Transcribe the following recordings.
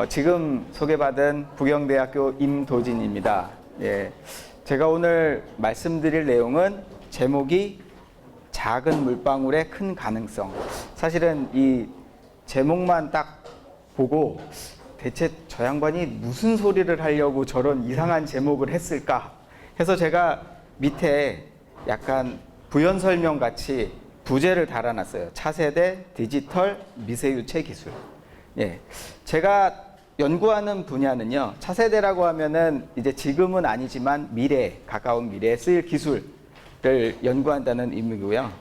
지금 소개받은 부경대학교 임도진입니다. 예, 제가 오늘 말씀드릴 내용은 제목이 작은 물방울의 큰 가능성. 사실은 이 제목만 딱 보고 대체 저 양반이 무슨 소리를 하려고 저런 이상한 제목을 했을까 해서 제가 밑에 약간 부연 설명 같이 부제를 달아놨어요. 차세대 디지털 미세유체 기술. 예, 제가 연구하는 분야는요, 차세대라고 하면은 이제 지금은 아니지만 미래, 가까운 미래에 쓰일 기술을 연구한다는 의미고요.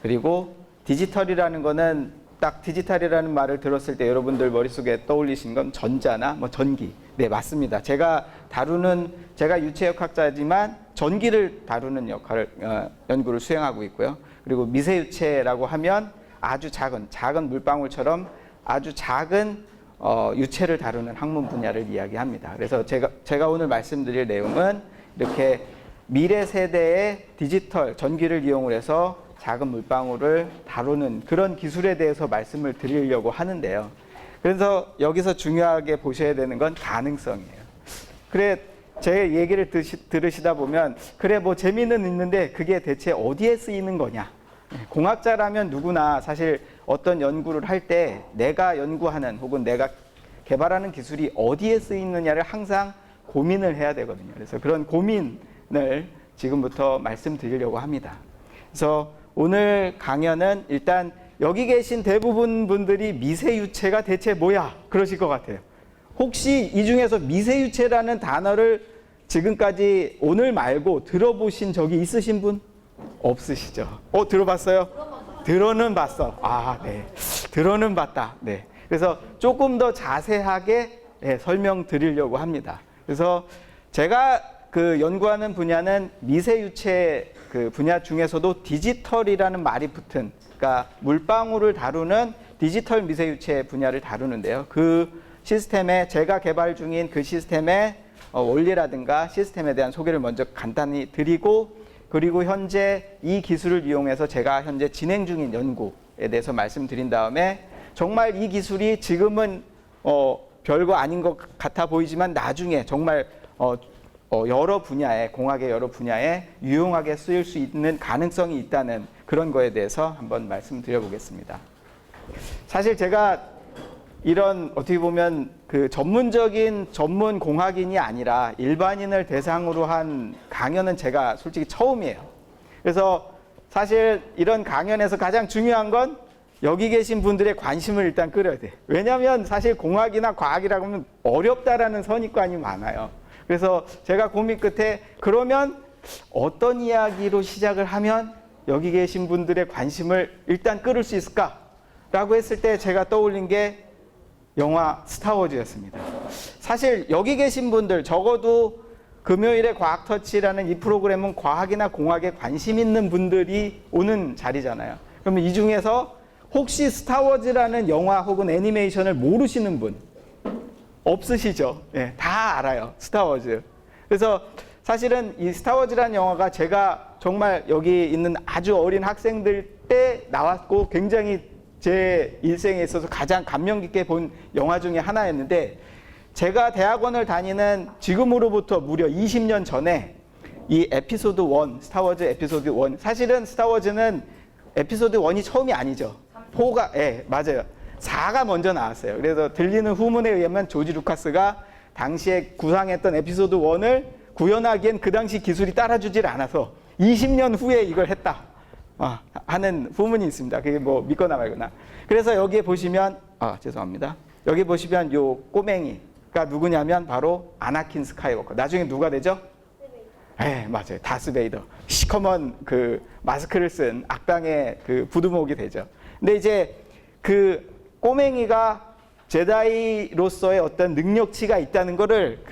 그리고 디지털이라는 거는 딱 디지털이라는 말을 들었을 때 여러분들 머릿속에 떠올리신 건 전자나 뭐 전기. 네, 맞습니다. 제가 유체역학자지만 전기를 다루는 역할을, 연구를 수행하고 있고요. 그리고 미세유체라고 하면 아주 작은 물방울처럼 아주 작은 유체를 다루는 학문 분야를 이야기합니다. 그래서 제가 오늘 말씀드릴 내용은 이렇게 미래 세대의 디지털 전기를 이용을 해서 작은 물방울을 다루는 그런 기술에 대해서 말씀을 드리려고 하는데요. 그래서 여기서 중요하게 보셔야 되는 건 가능성이에요. 그래, 제 얘기를 들으시다 보면 그래 뭐 재미는 있는데 그게 대체 어디에 쓰이는 거냐. 공학자라면 누구나 사실 어떤 연구를 할 때 내가 연구하는 혹은 내가 개발하는 기술이 어디에 쓰이느냐를 항상 고민을 해야 되거든요. 그래서 그런 고민을 지금부터 말씀드리려고 합니다. 그래서 오늘 강연은 일단 여기 계신 대부분 분들이 미세유체가 대체 뭐야? 그러실 것 같아요. 혹시 이 중에서 미세유체라는 단어를 지금까지 오늘 말고 들어보신 적이 있으신 분? 없으시죠? 들어봤어요? 들어는 봤어. 아, 네. 들어는 봤다. 네. 그래서 조금 더 자세하게 설명드리려고 합니다. 그래서 제가 연구하는 분야는 미세유체 분야 중에서도 디지털이라는 말이 붙은, 그러니까 물방울을 다루는 디지털 미세유체 분야를 다루는데요. 그 시스템에 제가 개발 중인 그 시스템의 원리라든가 시스템에 대한 소개를 먼저 간단히 드리고, 그리고 현재 이 기술을 이용해서 제가 현재 진행 중인 연구에 대해서 말씀드린 다음에 정말 이 기술이 지금은 별거 아닌 것 같아 보이지만 나중에 정말 여러 분야에, 공학의 여러 분야에 유용하게 쓰일 수 있는 가능성이 있다는 그런 거에 대해서 한번 말씀드려 사실 제가 이런 어떻게 보면 전문적인 전문 공학인이 아니라 일반인을 대상으로 한 강연은 제가 솔직히 처음이에요. 그래서 사실 이런 강연에서 가장 중요한 건 여기 계신 분들의 관심을 일단 끌어야 돼. 왜냐하면 사실 공학이나 과학이라고 하면 어렵다라는 선입관이 많아요. 그래서 제가 고민 끝에 그러면 어떤 이야기로 시작을 하면 여기 계신 분들의 관심을 일단 끌을 수 있을까라고 했을 때 제가 떠올린 게 영화 스타워즈였습니다. 사실 여기 계신 분들 적어도 금요일에 과학터치라는 이 프로그램은 과학이나 공학에 관심 있는 분들이 오는 자리잖아요. 그러면 이 중에서 혹시 스타워즈라는 영화 혹은 애니메이션을 모르시는 분 없으시죠? 네, 다 알아요. 스타워즈. 그래서 사실은 이 스타워즈라는 영화가 제가 정말 여기 있는 아주 어린 학생들 때 나왔고 굉장히 제 일생에 있어서 가장 감명 깊게 본 영화 중에 하나였는데, 제가 대학원을 다니는 지금으로부터 무려 20년 전에 이 에피소드 1, 스타워즈 에피소드 1, 사실은 스타워즈는 에피소드 1이 처음이 아니죠. 4가, 맞아요. 4가 먼저 나왔어요. 그래서 들리는 후문에 의하면 조지 루카스가 당시에 구상했던 에피소드 1을 구현하기엔 그 당시 기술이 따라주질 않아서 20년 후에 이걸 했다 하는 후문이 있습니다. 그게 뭐 믿거나 말거나. 그래서 여기에 보시면 죄송합니다. 여기 보시면 요 꼬맹이가 누구냐면 바로 아나킨 스카이워커. 나중에 누가 되죠? 네, 맞아요. 다스베이더. 시커먼 마스크를 쓴 악당의 부두목이 되죠. 근데 이제 꼬맹이가 제다이로서의 어떤 능력치가 있다는 거를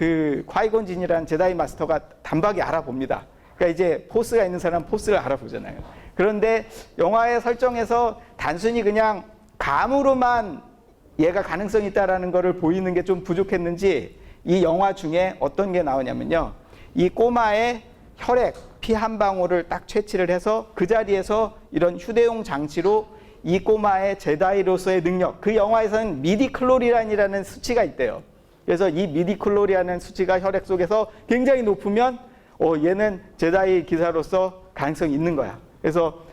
콰이곤 진이라는 제다이 마스터가 단박에 알아봅니다. 그러니까 이제 포스가 있는 사람은 포스를 알아보잖아요. 그런데 영화의 설정에서 단순히 그냥 감으로만 얘가 가능성이 있다라는 거를 보이는 게 좀 부족했는지 이 영화 중에 어떤 게 나오냐면요. 이 꼬마의 혈액, 피 한 방울을 딱 채취를 해서 그 자리에서 이런 휴대용 장치로 이 꼬마의 제다이로서의 능력, 그 영화에서는 미디클로리안이라는 수치가 있대요. 그래서 이 미디클로리안이라는 수치가 혈액 속에서 굉장히 높으면 얘는 제다이 기사로서 가능성이 있는 거야. 그래서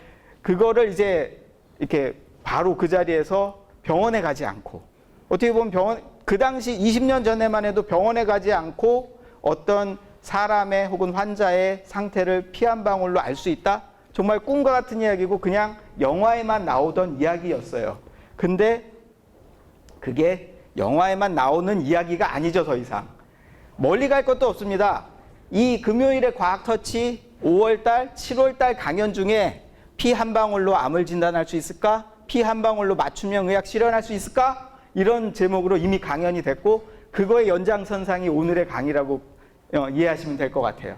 그거를 이제 이렇게 바로 그 자리에서 병원에 가지 않고, 어떻게 보면 그 당시 20년 전에만 해도 병원에 가지 않고 어떤 사람의 혹은 환자의 상태를 피 한 방울로 알 수 있다? 정말 꿈과 같은 이야기고 그냥 영화에만 나오던 이야기였어요. 근데 그게 영화에만 나오는 이야기가 아니죠, 더 이상. 멀리 갈 것도 없습니다. 이 금요일의 과학터치 5월달, 7월달 강연 중에 피 한 방울로 암을 진단할 수 있을까? 피 한 방울로 맞춤형 의학 실현할 수 있을까? 이런 제목으로 이미 강연이 됐고, 그거의 연장선상이 오늘의 강의라고 이해하시면 될 것 같아요.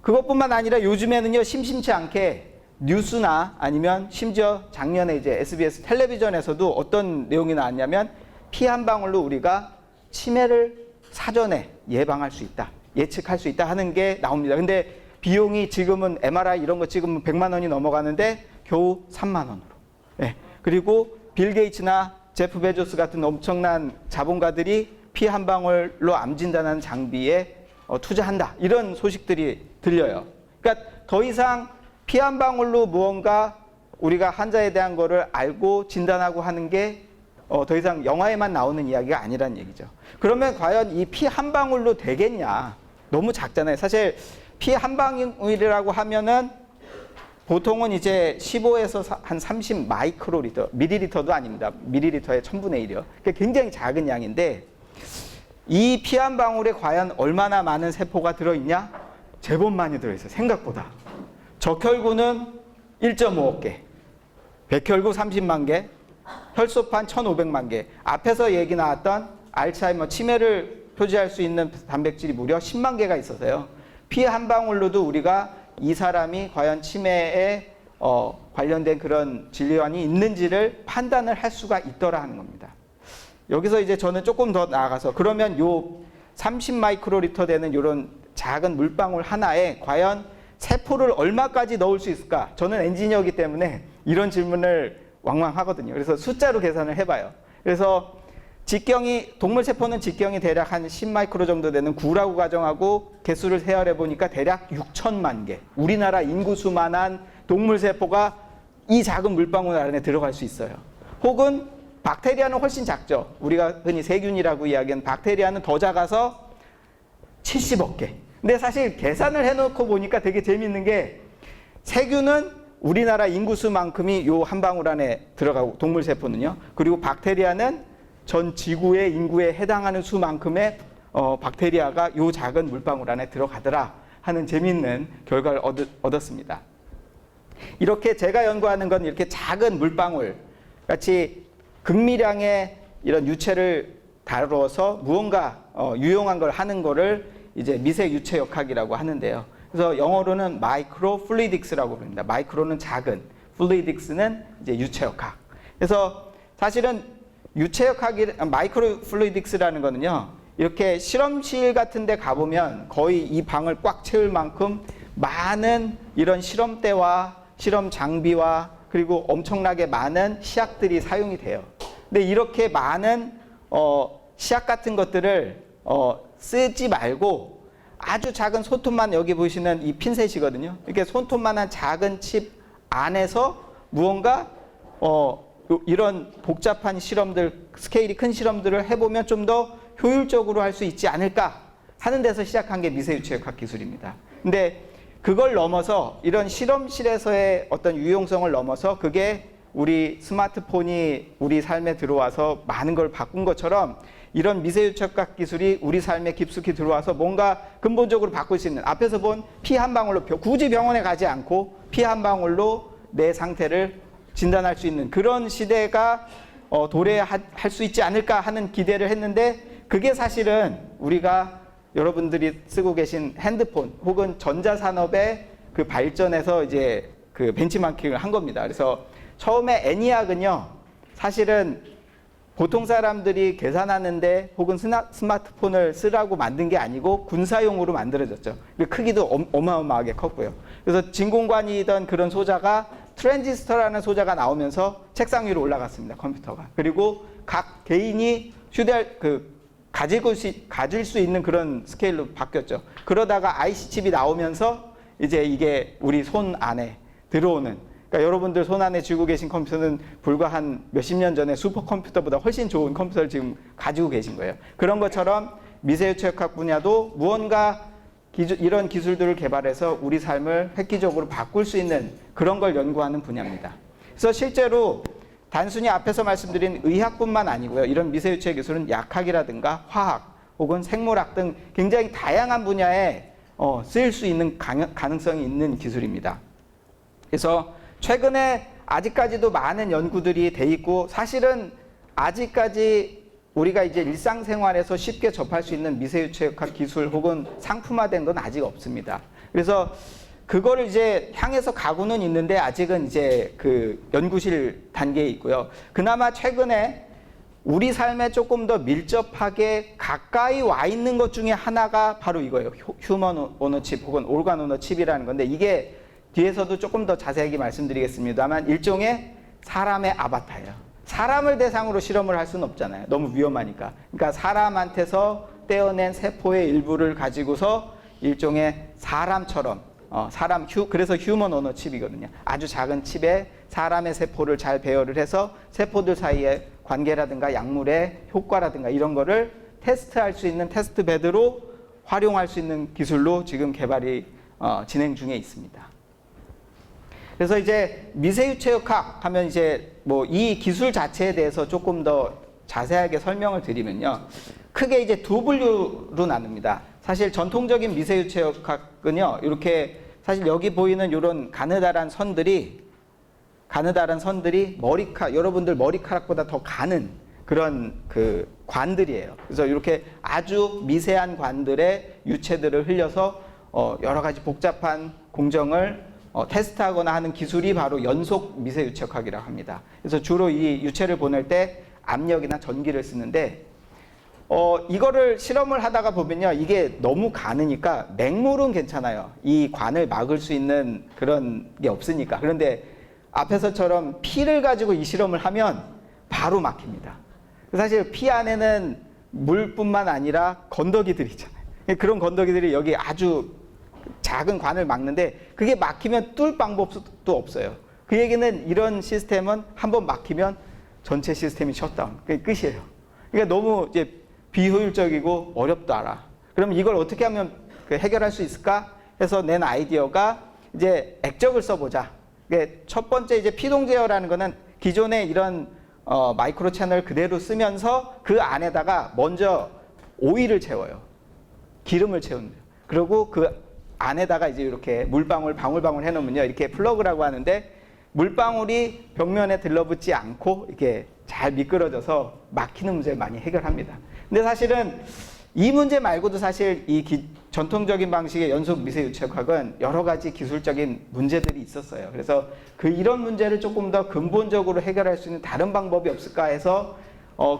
그것뿐만 아니라 요즘에는요, 심심치 않게 뉴스나 아니면 심지어 작년에 이제 SBS 텔레비전에서도 어떤 내용이 나왔냐면, 피 한 방울로 우리가 치매를 사전에 예방할 수 있다, 예측할 수 있다 하는 게 나옵니다. 근데 비용이 지금은 MRI 이런 거 찍으면 100만 원이 넘어가는데 겨우 3만 원으로. 네. 그리고 빌 게이츠나 제프 베조스 같은 엄청난 자본가들이 피 한 방울로 암 진단하는 장비에 투자한다. 이런 소식들이 들려요. 그러니까 더 이상 피 한 방울로 무언가 우리가 환자에 대한 거를 알고 진단하고 하는 게 더 이상 영화에만 나오는 이야기가 아니라는 얘기죠. 그러면 과연 이 피 한 방울로 되겠냐? 너무 작잖아요. 사실 피 한 방울이라고 하면은 보통은 이제 15에서 한 30 마이크로리터, 밀리리터도 아닙니다. 밀리리터의 1000분의 1이요. 굉장히 작은 양인데, 이 피 한 방울에 과연 얼마나 많은 세포가 들어있냐? 제법 많이 들어있어요. 생각보다. 적혈구는 1.5억 개, 백혈구 30만 개, 혈소판 1,500만 개, 앞에서 얘기 나왔던 알츠하이머, 치매를 표지할 수 있는 단백질이 무려 10만 개가 있어서요. 피 한 방울로도 우리가 이 사람이 과연 치매에 관련된 그런 질환이 있는지를 판단을 할 수가 있더라 하는 겁니다. 여기서 이제 저는 조금 더 나아가서, 그러면 요 30 마이크로리터 되는 이런 작은 물방울 하나에 과연 세포를 얼마까지 넣을 수 있을까? 저는 엔지니어이기 때문에 이런 질문을 왕왕하거든요. 그래서 숫자로 계산을 해봐요. 그래서 동물 세포는 직경이 대략 한 10 마이크로 정도 되는 9라고 가정하고 개수를 세열해 보니까 대략 6천만 개. 우리나라 인구수만한 동물 세포가 이 작은 물방울 안에 들어갈 수 있어요. 혹은 박테리아는 훨씬 작죠. 우리가 흔히 세균이라고 이야기하는 박테리아는 더 작아서 70억 개. 근데 사실 계산을 해놓고 보니까 되게 재밌는 게, 세균은 우리나라 인구수만큼이 요 한 방울 안에 들어가고, 동물 세포는요. 그리고 박테리아는 전 지구의 인구에 해당하는 수만큼의 박테리아가 요 작은 물방울 안에 들어가더라 하는 재미있는 결과를 얻었습니다. 이렇게 제가 연구하는 건 이렇게 작은 물방울 같이 극미량의 이런 유체를 다루어서 무언가 유용한 걸 하는 거를 이제 미세 유체역학이라고 하는데요. 그래서 영어로는 마이크로 플루이딕스라고 부릅니다. 마이크로는 작은, 플루이딕스는 이제 유체역학. 그래서 사실은 마이크로 플루이딕스라는 거는요, 이렇게 실험실 같은 데 가보면 거의 이 방을 꽉 채울 만큼 많은 이런 실험대와 실험 장비와 그리고 엄청나게 많은 시약들이 사용이 돼요. 근데 이렇게 많은 시약 같은 것들을 쓰지 말고 아주 작은 손톱만, 여기 보시는 이 핀셋이거든요. 이렇게 손톱만한 작은 칩 안에서 무언가 이런 복잡한 실험들, 스케일이 큰 실험들을 해보면 좀 더 효율적으로 할 수 있지 않을까 하는 데서 시작한 게 미세유체역학 기술입니다. 근데 그걸 넘어서, 이런 실험실에서의 어떤 유용성을 넘어서 그게 우리 스마트폰이 우리 삶에 들어와서 많은 걸 바꾼 것처럼, 이런 미세유체역학 기술이 우리 삶에 깊숙이 들어와서 뭔가 근본적으로 바꿀 수 있는, 앞에서 본 피 한 방울로, 굳이 병원에 가지 않고 피 한 방울로 내 상태를 진단할 수 있는 그런 시대가 도래할 수 있지 않을까 하는 기대를 했는데, 그게 사실은 우리가 여러분들이 쓰고 계신 핸드폰 혹은 전자산업의 그 발전에서 이제 그 벤치마킹을 한 겁니다. 그래서 처음에 애니악은요, 사실은 보통 사람들이 계산하는데 혹은 스마트폰을 쓰라고 만든 게 아니고 군사용으로 만들어졌죠. 크기도 어마어마하게 컸고요. 그래서 진공관이던 그런 소자가 트랜지스터라는 소자가 나오면서 책상 위로 올라갔습니다. 컴퓨터가. 그리고 각 개인이 가질 수 있는 그런 스케일로 바뀌었죠. 그러다가 IC 칩이 나오면서 이제 이게 우리 손 안에 들어오는, 그러니까 여러분들 손 안에 쥐고 계신 컴퓨터는 불과 한 몇십 년 전에 슈퍼컴퓨터보다 훨씬 좋은 컴퓨터를 지금 가지고 계신 거예요. 그런 것처럼 미세유체역학 분야도 무언가 이런 기술들을 개발해서 우리 삶을 획기적으로 바꿀 수 있는 그런 걸 연구하는 분야입니다. 그래서 실제로 단순히 앞에서 말씀드린 의학뿐만 아니고요. 이런 미세유체 기술은 약학이라든가 화학 혹은 생물학 등 굉장히 다양한 분야에 쓰일 수 있는 가능성이 있는 기술입니다. 그래서 최근에 아직까지도 많은 연구들이 돼 있고, 사실은 아직까지 우리가 이제 일상생활에서 쉽게 접할 수 있는 미세유체역학 기술 혹은 상품화된 건 아직 없습니다. 그래서 그거를 이제 향해서 가고는 있는데 아직은 이제 그 연구실 단계에 있고요. 그나마 최근에 우리 삶에 조금 더 밀접하게 가까이 와 있는 것 중에 하나가 바로 이거예요. 휴먼 오너칩 혹은 올간 오너칩이라는 건데, 이게 뒤에서도 조금 더 자세하게 말씀드리겠습니다만 일종의 사람의 아바타예요. 사람을 대상으로 실험을 할 수는 없잖아요. 너무 위험하니까. 그러니까 사람한테서 떼어낸 세포의 일부를 가지고서 일종의 사람처럼 그래서 휴먼 오너칩이거든요. 아주 작은 칩에 사람의 세포를 잘 배열을 해서 세포들 사이의 관계라든가 약물의 효과라든가 이런 거를 테스트할 수 있는 테스트 베드로 활용할 수 있는 기술로 지금 개발이 진행 중에 있습니다. 그래서 이제 미세유체역학 하면 이제 뭐 이 기술 자체에 대해서 조금 더 자세하게 설명을 드리면요. 크게 이제 두 분류로 나눕니다. 사실 전통적인 미세유체역학은요. 이렇게 사실 여기 보이는 이런 가느다란 선들이 여러분들 머리카락보다 더 가는 그런 그 관들이에요. 그래서 이렇게 아주 미세한 관들의 유체들을 흘려서 여러 가지 복잡한 공정을 테스트하거나 하는 기술이 바로 연속 미세유체역학이라고 합니다. 그래서 주로 이 유체를 보낼 때 압력이나 전기를 쓰는데, 이거를 실험을 하다가 보면요. 이게 너무 가느니까 맹물은 괜찮아요. 이 관을 막을 수 있는 그런 게 없으니까. 그런데 앞에서처럼 피를 가지고 이 실험을 하면 바로 막힙니다. 사실 피 안에는 물뿐만 아니라 건더기들이 있잖아요. 그런 건더기들이 여기 아주 작은 관을 막는데 그게 막히면 뚫을 방법도 없어요. 그 얘기는 이런 시스템은 한번 막히면 전체 시스템이 셧다운. 그게 끝이에요. 그러니까 너무 이제 비효율적이고 어렵더라. 그럼 이걸 어떻게 하면 해결할 수 있을까 해서 낸 아이디어가 이제 액적을 써보자. 첫 번째 이제 피동 제어라는 거는 기존의 이런 마이크로 채널 그대로 쓰면서 그 안에다가 먼저 오일을 채워요. 기름을 채우는 거예요. 그리고 그 안에다가 이제 이렇게 물방울 방울방울 해놓으면요. 이렇게 플러그라고 하는데 물방울이 벽면에 들러붙지 않고 이렇게 잘 미끄러져서 막히는 문제를 많이 해결합니다. 근데 사실은 이 문제 말고도 사실 이 전통적인 방식의 연속 미세유체역학은 여러 가지 기술적인 문제들이 있었어요. 그래서 이런 문제를 조금 더 근본적으로 해결할 수 있는 다른 방법이 없을까 해서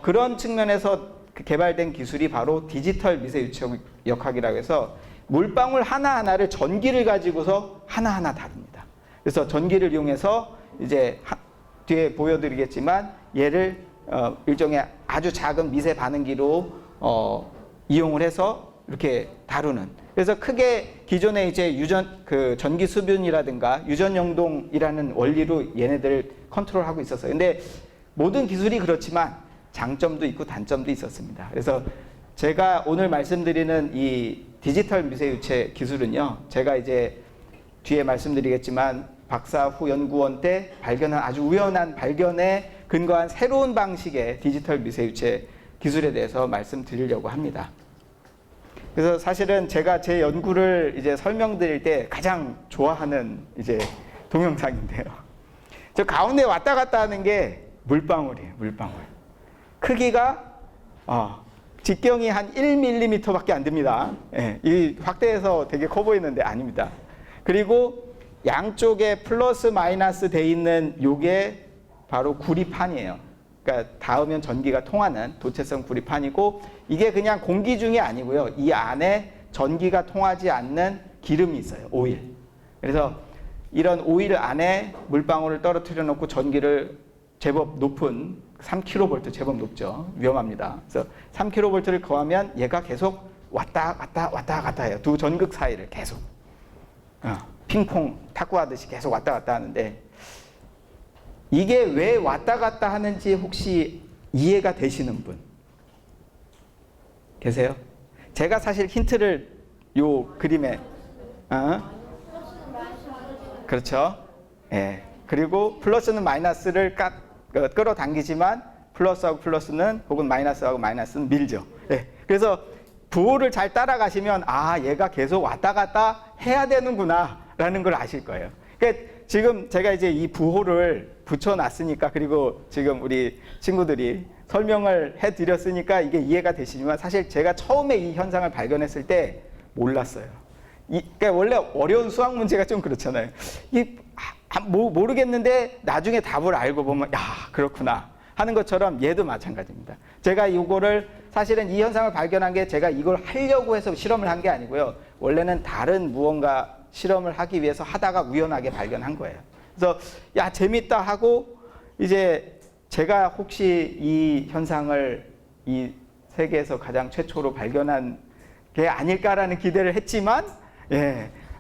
그런 측면에서 개발된 기술이 바로 디지털 미세유체역학이라고 해서 물방울 하나하나를 전기를 가지고서 하나하나 다룹니다. 그래서 전기를 이용해서 이제 뒤에 보여드리겠지만 얘를 일종의 아주 작은 미세 반응기로 이용을 해서 이렇게 다루는. 그래서 크게 기존에 이제 전기 수분이라든가 유전 영동이라는 원리로 얘네들을 컨트롤하고 있었어요. 근데 모든 기술이 그렇지만 장점도 있고 단점도 있었습니다. 그래서 제가 오늘 말씀드리는 이 디지털 미세유체 기술은요, 제가 이제 뒤에 말씀드리겠지만 박사 후 연구원 때 발견한 아주 우연한 발견에 근거한 새로운 방식의 디지털 미세유체 기술에 대해서 말씀드리려고 합니다. 그래서 사실은 제가 제 연구를 이제 설명드릴 때 가장 좋아하는 이제 동영상인데요. 저 가운데 왔다 갔다 하는 게 물방울이에요, 물방울. 크기가 직경이 한 1mm밖에 안 됩니다. 예, 이 확대해서 되게 커 보이는데 아닙니다. 그리고 양쪽에 플러스 마이너스 돼 있는 요게 바로 구리판이에요. 그러니까 닿으면 전기가 통하는 도체성 구리판이고, 이게 그냥 공기 중이 아니고요. 이 안에 전기가 통하지 않는 기름이 있어요. 오일. 그래서 이런 오일 안에 물방울을 떨어뜨려 놓고 전기를 제법 높은 3kV 제법 높죠. 위험합니다. 그래서 3kV를 거하면 얘가 계속 왔다 갔다 해요. 두 전극 사이를 계속 핑퐁 탁구하듯이 계속 왔다 갔다 하는데, 이게 왜 왔다 갔다 하는지 혹시 이해가 되시는 분 계세요? 제가 사실 힌트를 요 그림에 그렇죠. 예. 그리고 플러스는 마이너스를 끌어당기지만 플러스하고 플러스는 혹은 마이너스하고 마이너스는 밀죠. 예. 그래서 부호를 잘 따라가시면 얘가 계속 왔다 갔다 해야 되는구나 라는 걸 아실 거예요. 그러니까 지금 제가 이제 이 부호를 붙여놨으니까, 그리고 지금 우리 친구들이 설명을 해드렸으니까 이게 이해가 되시지만, 사실 제가 처음에 이 현상을 발견했을 때 몰랐어요. 그러니까 원래 어려운 수학 문제가 좀 그렇잖아요. 모르겠는데 나중에 답을 알고 보면 그렇구나 하는 것처럼 얘도 마찬가지입니다. 제가 이거를 사실은 이 현상을 발견한 게 제가 이걸 하려고 해서 실험을 한 게 아니고요. 원래는 다른 무언가 실험을 하기 위해서 하다가 우연하게 발견한 거예요. 그래서 재밌다 하고, 이제 제가 혹시 이 현상을 이 세계에서 가장 최초로 발견한 게 아닐까라는 기대를 했지만,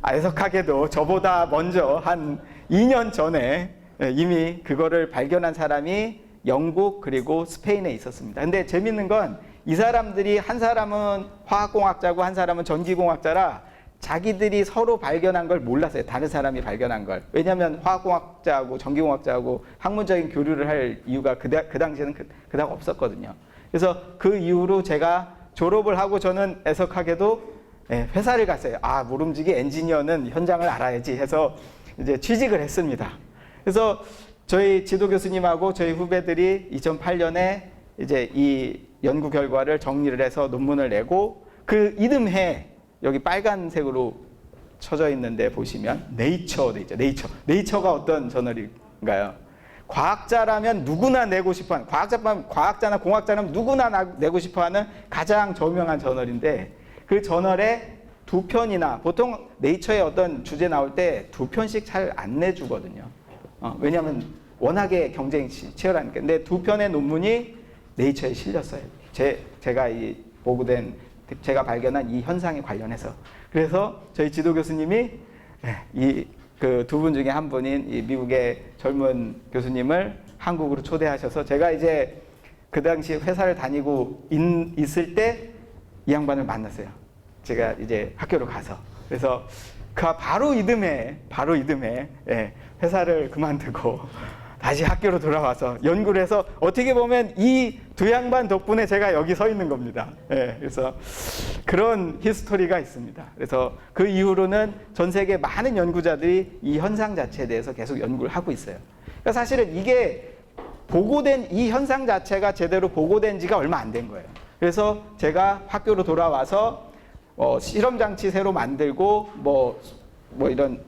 애석하게도 저보다 먼저 한 2년 전에 이미 그거를 발견한 사람이 영국 그리고 스페인에 있었습니다. 근데 재밌는 건 이 사람들이, 한 사람은 화학공학자고 한 사람은 전기공학자라 자기들이 서로 발견한 걸 몰랐어요. 다른 사람이 발견한 걸. 왜냐하면 화학공학자하고 전기공학자하고 학문적인 교류를 할 이유가 그 당시에는 그닥 없었거든요. 그래서 그 이후로 제가 졸업을 하고 저는 애석하게도 회사를 갔어요. 모름지기 엔지니어는 현장을 알아야지 해서 이제 취직을 했습니다. 그래서 저희 지도 교수님하고 저희 후배들이 2008년에 이제 이 연구 결과를 정리를 해서 논문을 내고, 그 이듬해 여기 빨간색으로 쳐져 있는데 보시면 네이처 돼 있죠. 네이처가 어떤 저널인가요? 과학자라면 누구나 내고 싶어하는, 과학자나 공학자라면 누구나 내고 싶어하는 가장 저명한 저널인데, 그 저널에 2편이나, 보통 네이처에 어떤 주제 나올 때 2편씩 잘 안 내주거든요. 왜냐하면 워낙에 경쟁이 치열하니까. 근데 2편의 논문이 네이처에 실렸어요. 제가 제가 발견한 이 현상에 관련해서. 그래서 저희 지도 교수님이 그 두 분 중에 한 분인 이 미국의 젊은 교수님을 한국으로 초대하셔서, 제가 이제 그 당시 회사를 다니고 있을 때 이 양반을 만났어요. 제가 이제 학교로 가서. 그래서 바로 이듬해 회사를 그만두고 다시 학교로 돌아와서 연구를 해서, 어떻게 보면 이 두 양반 덕분에 제가 여기 서 있는 겁니다. 그래서 그런 히스토리가 있습니다. 그래서 그 이후로는 전 세계 많은 연구자들이 이 현상 자체에 대해서 계속 연구를 하고 있어요. 그러니까 사실은 이게 이 현상 자체가 제대로 보고된 지가 얼마 안 된 거예요. 그래서 제가 학교로 돌아와서 실험 장치 새로 만들고 뭐 이런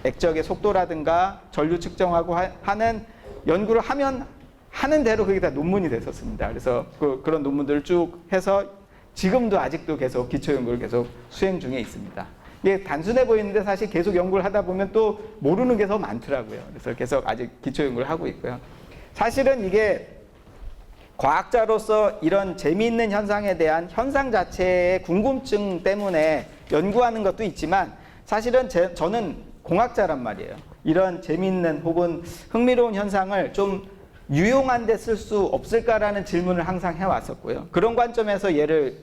액적의 속도라든가 전류 측정하고 하는 연구를 하는 대로 그게 다 논문이 됐었습니다. 그래서 그런 논문들을 쭉 해서 지금도 아직도 계속 기초 연구를 계속 수행 중에 있습니다. 이게 단순해 보이는데 사실 계속 연구를 하다 보면 또 모르는 게 더 많더라고요. 그래서 계속 아직 기초 연구를 하고 있고요. 사실은 이게 과학자로서 이런 재미있는 현상에 대한 현상 자체의 궁금증 때문에 연구하는 것도 있지만, 사실은 저는 공학자란 말이에요. 이런 재미있는 혹은 흥미로운 현상을 좀 유용한 데 쓸 수 없을까라는 질문을 항상 해왔었고요. 그런 관점에서 얘를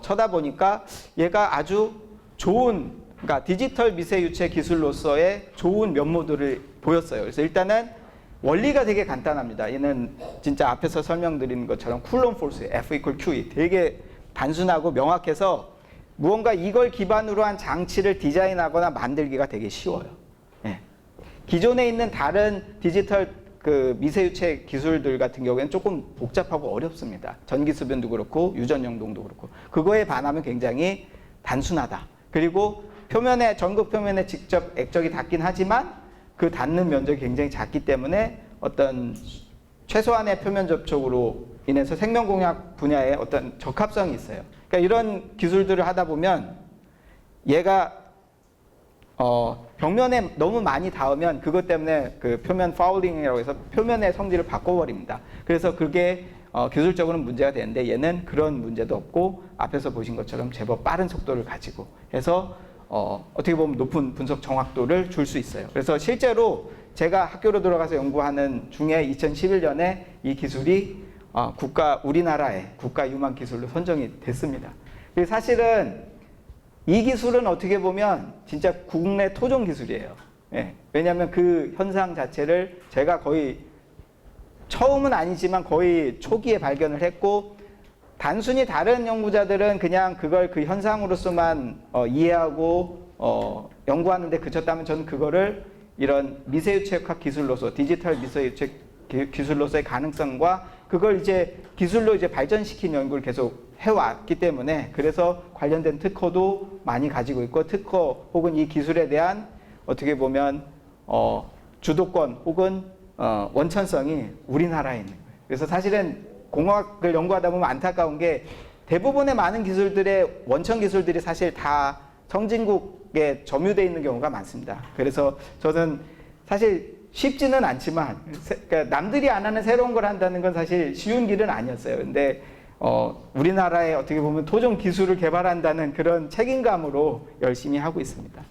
쳐다보니까 얘가 아주 좋은, 그러니까 디지털 미세유체 기술로서의 좋은 면모들을 보였어요. 그래서 일단은 원리가 되게 간단합니다. 얘는 진짜 앞에서 설명드린 것처럼 쿨롬 포스, F = QE, 되게 단순하고 명확해서 무언가 이걸 기반으로 한 장치를 디자인하거나 만들기가 되게 쉬워요. 기존에 있는 다른 디지털 미세유체 기술들 같은 경우에는 조금 복잡하고 어렵습니다. 전기수변도 그렇고 유전연동도 그렇고. 그거에 반하면 굉장히 단순하다. 그리고 전극 표면에 직접 액적이 닿긴 하지만 그 닿는 면적이 굉장히 작기 때문에 어떤 최소한의 표면 접촉으로 인해서 생명공학 분야에 어떤 적합성이 있어요. 그러니까 이런 기술들을 하다 보면 얘가 벽면에 너무 많이 닿으면 그것 때문에 그 표면 파울링이라고 해서 표면의 성질을 바꿔버립니다. 그래서 그게 기술적으로는 문제가 되는데 얘는 그런 문제도 없고 앞에서 보신 것처럼 제법 빠른 속도를 가지고 해서 어떻게 보면 높은 분석 정확도를 줄 수 있어요. 그래서 실제로 제가 학교로 들어가서 연구하는 중에 2011년에 이 기술이 우리나라의 국가 유망 기술로 선정이 됐습니다. 사실은 이 기술은 어떻게 보면 진짜 국내 토종 기술이에요. 예. 왜냐하면 그 현상 자체를 제가 거의 처음은 아니지만 거의 초기에 발견을 했고, 단순히 다른 연구자들은 그냥 그걸 그 현상으로서만 이해하고 연구하는데 그쳤다면 저는 그거를 이런 미세유체학 기술로서 디지털 미세유체 기술로서의 가능성과 그걸 이제 기술로 이제 발전시킨 연구를 계속 해왔기 때문에 그래서 관련된 특허도 많이 가지고 있고 특허 혹은 이 기술에 대한 어떻게 보면 주도권 혹은 원천성이 우리나라에 있는 거예요. 그래서 사실은 공학을 연구하다 보면 안타까운 게 대부분의 많은 기술들의 원천 기술들이 사실 다 선진국에 점유되어 있는 경우가 많습니다. 그래서 저는 사실 쉽지는 않지만 그러니까 남들이 안 하는 새로운 걸 한다는 건 사실 쉬운 길은 아니었어요. 근데 우리나라에 어떻게 보면 토종 기술을 개발한다는 그런 책임감으로 열심히 하고 있습니다.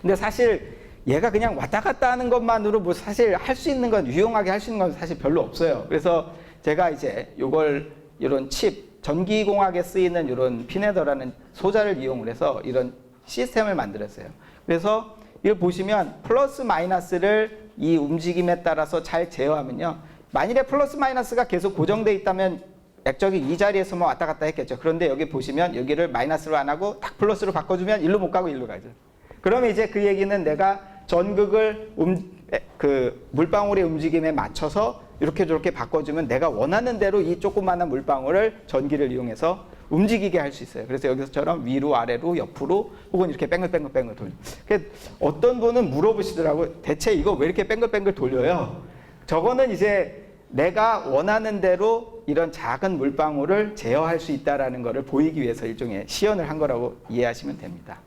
근데 사실 얘가 그냥 왔다 갔다 하는 것만으로 뭐 사실 할 수 있는 건 유용하게 할 수 있는 건 사실 별로 없어요. 그래서 제가 이제 요걸 이런 칩 전기공학에 쓰이는 이런 피네더라는 소자를 이용을 해서 이런 시스템을 만들었어요. 그래서 이걸 보시면 플러스 마이너스를 이 움직임에 따라서 잘 제어하면요. 만일에 플러스 마이너스가 계속 고정되어 있다면 액적이 이 자리에서만 왔다 갔다 했겠죠. 그런데 여기 보시면 여기를 마이너스로 안 하고 딱 플러스로 바꿔주면 일로 못 가고 일로 가죠. 그러면 이제 그 얘기는 내가 전극을 그 물방울의 움직임에 맞춰서 이렇게 저렇게 바꿔주면 내가 원하는 대로 이 조그마한 물방울을 전기를 이용해서 움직이게 할 수 있어요. 그래서 여기서처럼 위로 아래로 옆으로 혹은 이렇게 뱅글뱅글 돌려. 어떤 분은 물어보시더라고요. 대체 이거 왜 이렇게 뱅글뱅글 돌려요? 저거는 이제 내가 원하는 대로 이런 작은 물방울을 제어할 수 있다는 것을 보이기 위해서 일종의 시연을 한 거라고 이해하시면 됩니다.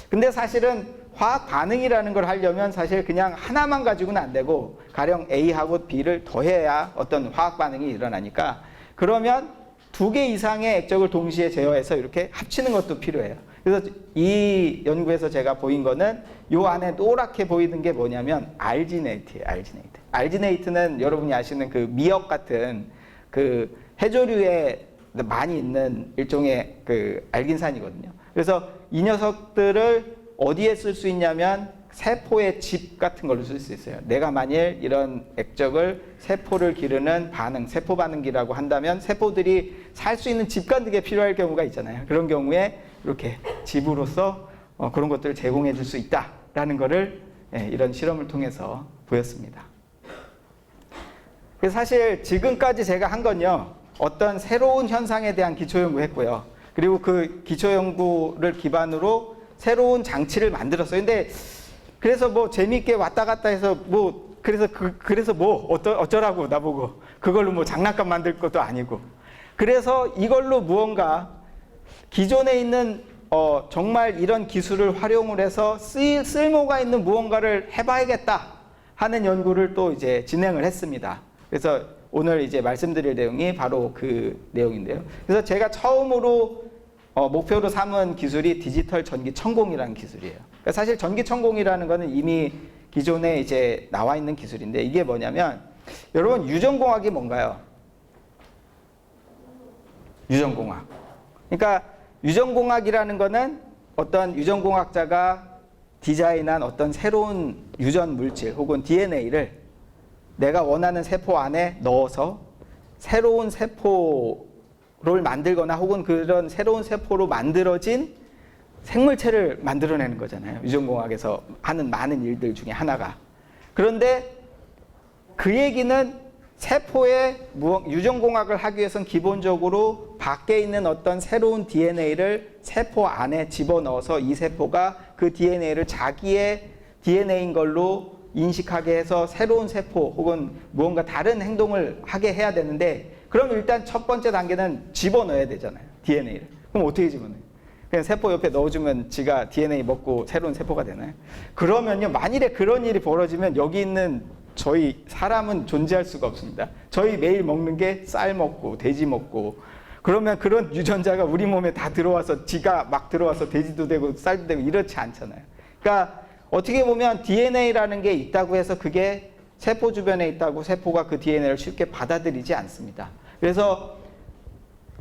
근데 사실은 화학 반응이라는 걸 하려면 사실 그냥 하나만 가지고는 안 되고 가령 A하고 B를 더해야 어떤 화학 반응이 일어나니까 그러면 2개 이상의 액적을 동시에 제어해서 이렇게 합치는 것도 필요해요. 그래서 이 연구에서 제가 보인 거는 요 안에 노랗게 보이는 게 뭐냐면 알지네이트예요. 알지네이트는 여러분이 아시는 그 미역 같은 그 해조류에 많이 있는 일종의 그 알긴산이거든요. 그래서 이 녀석들을 어디에 쓸 수 있냐면 세포의 집 같은 걸로 쓸 수 있어요. 내가 만일 이런 액적을 세포를 기르는 반응, 세포 반응기라고 한다면 세포들이 살 수 있는 집 같은 게 필요할 경우가 있잖아요. 그런 경우에 이렇게 집으로서 그런 것들을 제공해 줄 수 있다라는 거를 이런 실험을 통해서 보였습니다. 그래서 사실 지금까지 제가 한 건요. 어떤 새로운 현상에 대한 기초 연구했고요. 그리고 그 기초 연구를 기반으로 새로운 장치를 만들었어요. 근데 그래서 뭐 재미있게 왔다 갔다 해서 뭐 그래서 뭐 어쩌라고 나보고 그걸로 뭐 장난감 만들 것도 아니고 그래서 이걸로 무언가 기존에 있는 정말 이런 기술을 활용을 해서 쓸모가 있는 무언가를 해봐야겠다 하는 연구를 또 이제 진행을 했습니다. 그래서 오늘 이제 말씀드릴 내용이 바로 그 내용인데요. 그래서 제가 처음으로 목표로 삼은 기술이 디지털 전기 천공이라는 기술이에요. 그러니까 사실 전기 천공이라는 거는 이미 기존에 이제 나와 있는 기술인데 이게 뭐냐면 여러분 유전공학이 뭔가요? 유전공학. 그러니까 유전공학이라는 거는 어떤 유전공학자가 디자인한 어떤 새로운 유전 물질 혹은 DNA를 내가 원하는 세포 안에 넣어서 새로운 세포를 만들거나 혹은 그런 새로운 세포로 만들어진 생물체를 만들어내는 거잖아요. 유전공학에서 하는 많은 일들 중에 하나가. 그런데 그 얘기는 세포의 유전공학을 하기 위해서는 기본적으로 밖에 있는 어떤 새로운 DNA를 세포 안에 집어넣어서 이 세포가 그 DNA를 자기의 DNA인 걸로 인식하게 해서 새로운 세포 혹은 무언가 다른 행동을 하게 해야 되는데 그럼 일단 첫 번째 단계는 집어넣어야 되잖아요. DNA를. 그럼 어떻게 집어넣어요? 그냥 세포 옆에 넣어주면 지가 DNA 먹고 새로운 세포가 되나요? 그러면요, 만일에 그런 일이 벌어지면 여기 있는 저희 사람은 존재할 수가 없습니다. 저희 매일 먹는 게 쌀 먹고 돼지 먹고, 그러면 그런 유전자가 우리 몸에 다 들어와서 지가 막 들어와서 돼지도 되고 쌀도 되고 이렇지 않잖아요. 그러니까 어떻게 보면 DNA라는 게 있다고 해서 그게 세포 주변에 있다고 세포가 그 DNA를 쉽게 받아들이지 않습니다. 그래서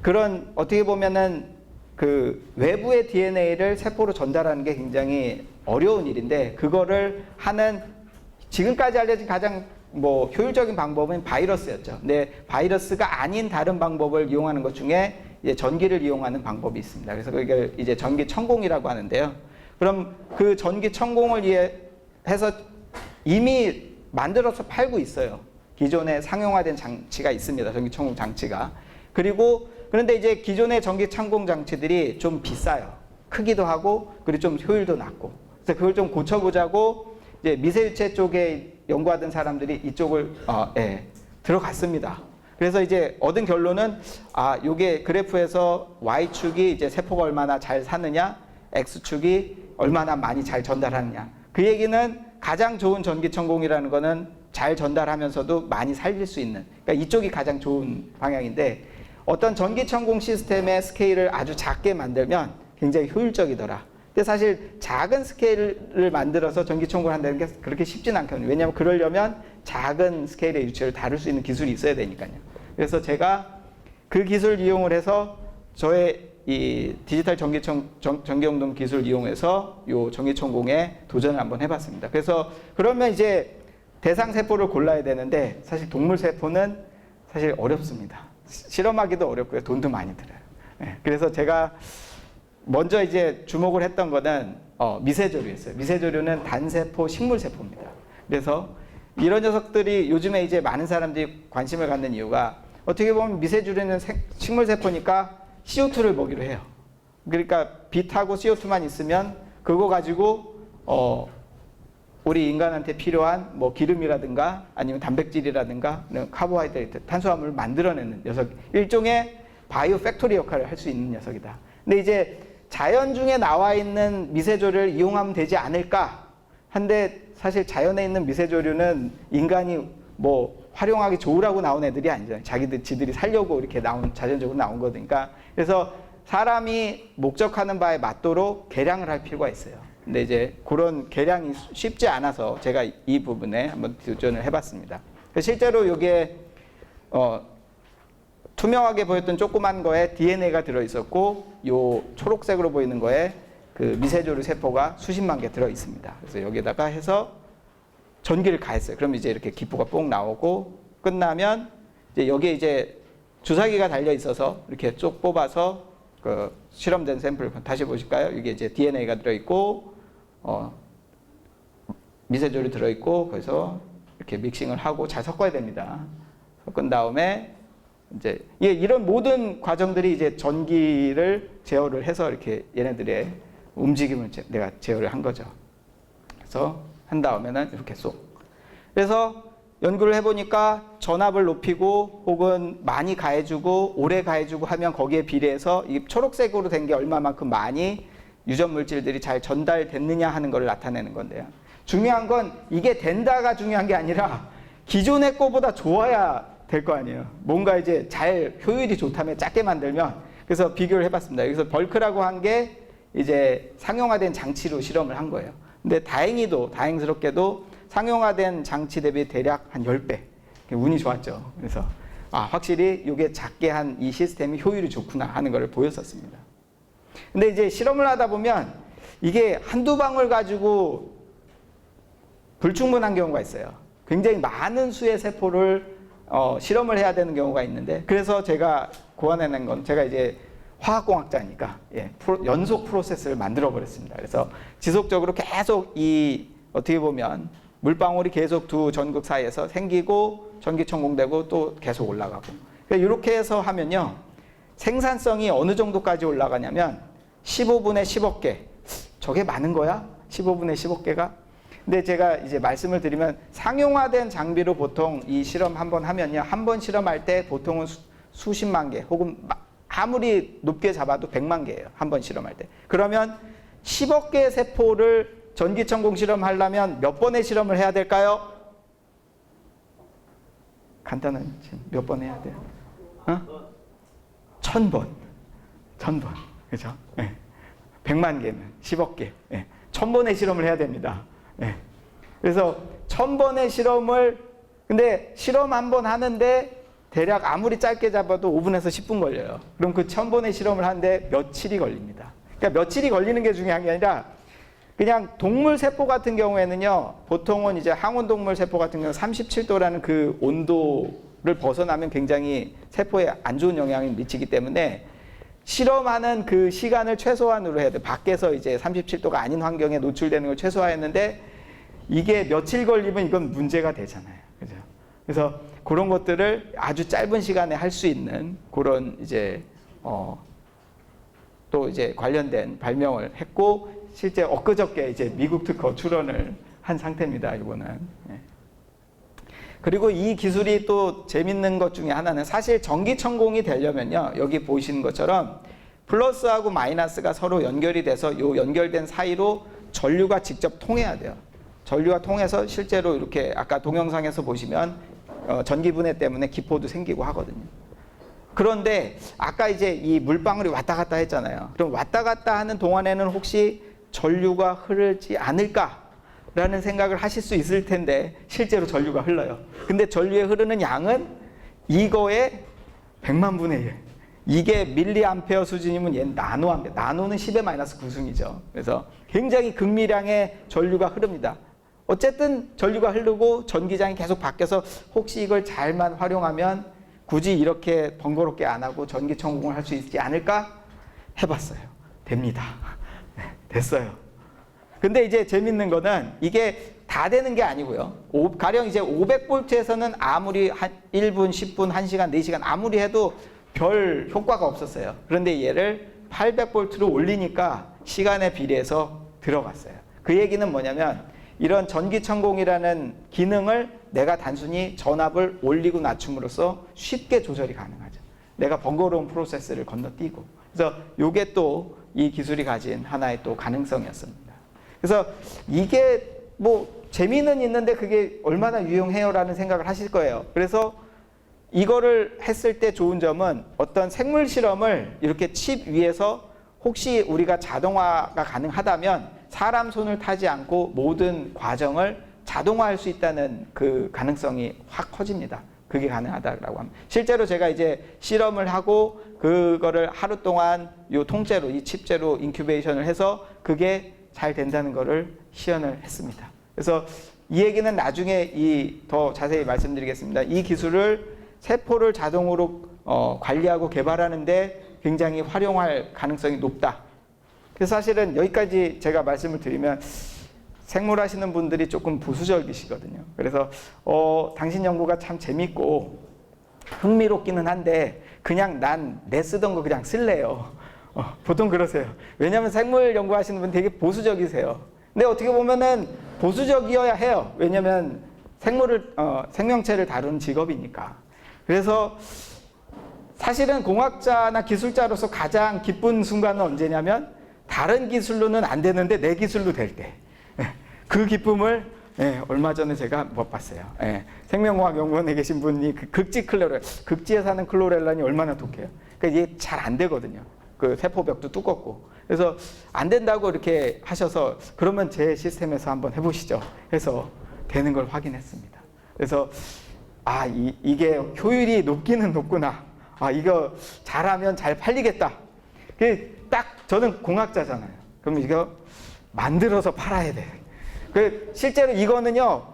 그런 어떻게 보면은 그 외부의 DNA를 세포로 전달하는 게 굉장히 어려운 일인데, 그거를 하는 지금까지 알려진 가장 효율적인 방법은 바이러스였죠. 근데 바이러스가 아닌 다른 방법을 이용하는 것 중에 이제 전기를 이용하는 방법이 있습니다. 그래서 그걸 이제 전기 천공이라고 하는데요. 그럼 그 전기 천공을 해서 이미 만들어서 팔고 있어요. 기존에 상용화된 장치가 있습니다. 전기 천공 장치가. 그런데 이제 기존의 전기 천공 장치들이 좀 비싸요. 크기도 하고, 그리고 좀 효율도 낮고. 그래서 그걸 좀 고쳐보자고 이제 미세유체 쪽에 연구하던 사람들이 이쪽을 들어갔습니다. 그래서 이제 얻은 결론은 요게 그래프에서 Y축이 이제 세포가 얼마나 잘 사느냐, X축이 얼마나 많이 잘 전달하느냐. 그 얘기는 가장 좋은 전기천공이라는 거는 잘 전달하면서도 많이 살릴 수 있는, 그러니까 이쪽이 가장 좋은 방향인데, 어떤 전기천공 시스템의 스케일을 아주 작게 만들면 굉장히 효율적이더라. 근데 사실 작은 스케일을 만들어서 전기천공을 한다는 게 그렇게 쉽진 않거든요. 왜냐하면 그러려면 작은 스케일의 유체를 다룰 수 있는 기술이 있어야 되니까요. 그래서 제가 그 기술을 이용을 해서 저의 이 디지털 전기용동 기술을 이용해서 요 전기천공에 도전을 한번 해봤습니다. 그래서 그러면 이제 대상 세포를 골라야 되는데, 사실 동물 세포는 사실 어렵습니다. 실험하기도 어렵고요. 돈도 많이 들어요. 네, 그래서 제가 먼저 이제 주목을 했던 거는 미세조류였어요. 미세조류는 단세포 식물세포입니다. 그래서 이런 녀석들이 요즘에 이제 많은 사람들이 관심을 갖는 이유가, 어떻게 보면 미세조류는 식물세포니까 CO2를 먹이로 해요. 그러니까 빛하고 CO2만 있으면 그거 가지고 우리 인간한테 필요한 기름이라든가 아니면 단백질이라든가 카보하이드레이트, 탄수화물을 만들어내는 녀석, 일종의 바이오 팩토리 역할을 할 수 있는 녀석이다. 근데 이제 자연 중에 나와 있는 미세조류를 이용하면 되지 않을까 한데, 사실 자연에 있는 미세조류는 인간이 활용하기 좋으라고 나온 애들이 아니잖아요. 지들이 살려고 이렇게 자연적으로 나온 거니까. 그래서 사람이 목적하는 바에 맞도록 개량을 할 필요가 있어요. 근데 이제 그런 개량이 쉽지 않아서 제가 이 부분에 한번 도전을 해봤습니다. 실제로 이게 투명하게 보였던 조그만 거에 DNA가 들어있었고, 요 초록색으로 보이는 거에 그 미세조류 세포가 수십만 개 들어있습니다. 그래서 여기다가 해서 전기를 가했어요. 그럼 이제 이렇게 기포가 뽕 나오고, 끝나면 이제 여기에 이제 주사기가 달려 있어서 이렇게 쭉 뽑아서 그 실험된 샘플 다시 보실까요? 이게 이제 DNA가 들어있고, 미세조류 들어있고, 거기서 이렇게 믹싱을 하고 잘 섞어야 됩니다. 섞은 다음에 이제 이런 모든 과정들이 이제 전기를 제어를 해서 이렇게 얘네들의 움직임을 내가 제어를 한 거죠. 그래서 한 다음에는 이렇게 쏙. 그래서 연구를 해보니까 전압을 높이고 혹은 많이 가해주고 오래 가해주고 하면 거기에 비례해서 이 초록색으로 된 게 얼마만큼 많이 유전 물질들이 잘 전달됐느냐 하는 걸 나타내는 건데요. 중요한 건 이게 된다가 중요한 게 아니라 기존의 거보다 좋아야 될 거 아니에요. 뭔가 이제 잘 효율이 좋다면 작게 만들면. 그래서 비교를 해봤습니다. 여기서 벌크라고 한 게 이제 상용화된 장치로 실험을 한 거예요. 근데 다행스럽게도 상용화된 장치 대비 대략 한 10배. 운이 좋았죠. 그래서 확실히 이게 작게 한 이 시스템이 효율이 좋구나 하는 걸 보였었습니다. 근데 이제 실험을 하다 보면 이게 한두 방울 가지고 불충분한 경우가 있어요. 굉장히 많은 수의 세포를 실험을 해야 되는 경우가 있는데, 그래서 제가 고안해낸 건, 제가 이제 화학공학자니까 연속 프로세스를 만들어 버렸습니다. 그래서 지속적으로 계속 어떻게 보면 물방울이 계속 두 전극 사이에서 생기고 전기천공되고 또 계속 올라가고, 그러니까 이렇게 해서 하면요, 생산성이 어느 정도까지 올라가냐면 15분에 10억 개. 저게 많은 거야? 15분에 10억 개가? 근데 제가 이제 말씀을 드리면, 상용화된 장비로 보통 이 실험 한번 하면요, 한 번 실험할 때 보통은 수십만 개 혹은 아무리 높게 잡아도 100만 개예요. 한 번 실험할 때. 그러면 10억 개의 세포를 전기천공 실험하려면 몇 번의 실험을 해야 될까요? 간단한 몇 번 해야 돼요? 1000번. 1000번. 그죠? 네. 100만 개는 10억 개. 네. 1000번의 실험을 해야 됩니다. 네. 그래서 1000번의 실험을, 근데 실험 한 번 하는데 대략 아무리 짧게 잡아도 5분에서 10분 걸려요. 그럼 그 1000번의 실험을 하는데 며칠이 걸립니다. 그러니까 며칠이 걸리는 게 중요한 게 아니라 그냥 동물 세포 같은 경우에는요, 보통은 이제 항온동물 세포 같은 경우는 37도라는 그 온도를 벗어나면 굉장히 세포에 안 좋은 영향을 미치기 때문에 실험하는 그 시간을 최소한으로 해야 돼. 밖에서 이제 37도가 아닌 환경에 노출되는 걸 최소화했는데 이게 며칠 걸리면 이건 문제가 되잖아요. 그죠? 그래서 그런 것들을 아주 짧은 시간에 할 수 있는 그런 이제 또 이제 관련된 발명을 했고, 실제 엊그저께 이제 미국 특허 출원을 한 상태입니다. 이거는. 그리고 이 기술이 또 재밌는 것 중에 하나는, 사실 전기천공이 되려면요, 여기 보이시는 것처럼 플러스하고 마이너스가 서로 연결이 돼서 요 연결된 사이로 전류가 직접 통해야 돼요. 전류가 통해서 실제로 이렇게 아까 동영상에서 보시면 전기분해 때문에 기포도 생기고 하거든요. 그런데 아까 이제 이 물방울이 왔다 갔다 했잖아요. 그럼 왔다 갔다 하는 동안에는 혹시 전류가 흐르지 않을까라는 생각을 하실 수 있을 텐데 실제로 전류가 흘러요. 근데 전류에 흐르는 양은 이거의 100만 분의 1. 이게 밀리암페어 수준이면 얘는 나노암페어. 나노는 10의 마이너스 9승이죠. 그래서 굉장히 극미량의 전류가 흐릅니다. 어쨌든 전류가 흐르고 전기장이 계속 바뀌어서 혹시 이걸 잘만 활용하면 굳이 이렇게 번거롭게 안 하고 전기천공을 할 수 있지 않을까? 해봤어요. 됩니다. 됐어요. 근데 이제 재밌는 거는 이게 다 되는 게 아니고요. 가령 이제 500볼트에서는 아무리 한 1분, 10분, 1시간, 4시간 아무리 해도 별 효과가 없었어요. 그런데 얘를 800볼트로 올리니까 시간에 비례해서 들어갔어요. 그 얘기는 뭐냐면 이런 전기천공이라는 기능을 내가 단순히 전압을 올리고 낮춤으로써 쉽게 조절이 가능하죠. 내가 번거로운 프로세스를 건너뛰고. 그래서 이게 또 이 기술이 가진 하나의 또 가능성이었습니다. 그래서 이게 뭐 재미는 있는데 그게 얼마나 유용해요라는 생각을 하실 거예요. 그래서 이거를 했을 때 좋은 점은 어떤 생물 실험을 이렇게 칩 위에서 혹시 우리가 자동화가 가능하다면 사람 손을 타지 않고 모든 과정을 자동화할 수 있다는 그 가능성이 확 커집니다. 그게 가능하다라고 합니다. 실제로 제가 이제 실험을 하고 그거를 하루 동안 요 통째로 이 칩제로 인큐베이션을 해서 그게 잘 된다는 거를 시연을 했습니다. 그래서 이 얘기는 나중에 더 자세히 말씀드리겠습니다. 이 기술을 세포를 자동으로 관리하고 개발하는데 굉장히 활용할 가능성이 높다. 그래서 사실은 여기까지 제가 말씀을 드리면 생물 하시는 분들이 조금 보수적이시거든요. 그래서 당신 연구가 참 재밌고 흥미롭기는 한데 그냥 난 내 쓰던 거 그냥 쓸래요. 보통 그러세요. 왜냐하면 생물 연구하시는 분 되게 보수적이세요. 근데 어떻게 보면은 보수적이어야 해요. 왜냐하면 생명체를 다루는 직업이니까. 그래서 사실은 공학자나 기술자로서 가장 기쁜 순간은 언제냐면 다른 기술로는 안 되는데 내 기술로 될 때. 그 기쁨을 얼마 전에 제가 못 봤어요. 생명공학 연구원에 계신 분이 그 극지에 사는 클로렐란이 얼마나 독해요. 그러니까 이게 잘 안 되거든요. 그 세포벽도 두껍고. 그래서 안 된다고 이렇게 하셔서 그러면 제 시스템에서 한번 해보시죠. 해서 되는 걸 확인했습니다. 그래서 이게 효율이 높기는 높구나. 이거 잘하면 잘 팔리겠다. 딱 저는 공학자잖아요. 그럼 이거 만들어서 팔아야 돼. 실제로 이거는요,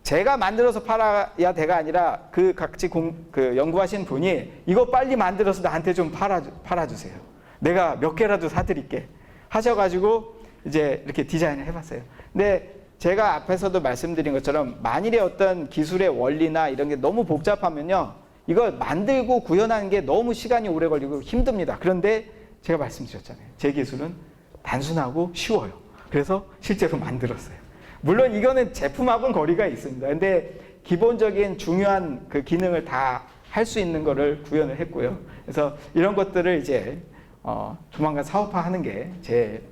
제가 만들어서 팔아야 돼가 아니라 같이 연구하신 분이 이거 빨리 만들어서 나한테 좀 팔아주세요. 내가 몇 개라도 사드릴게. 하셔가지고 이제 이렇게 디자인을 해봤어요. 근데 제가 앞에서도 말씀드린 것처럼 만일에 어떤 기술의 원리나 이런 게 너무 복잡하면요, 이걸 만들고 구현하는 게 너무 시간이 오래 걸리고 힘듭니다. 그런데 제가 말씀드렸잖아요. 제 기술은 단순하고 쉬워요. 그래서 실제로 만들었어요. 물론 이거는 제품하고는 거리가 있습니다. 근데 기본적인 중요한 그 기능을 다 할 수 있는 거를 구현을 했고요. 그래서 이런 것들을 이제 조만간 사업화하는 게 제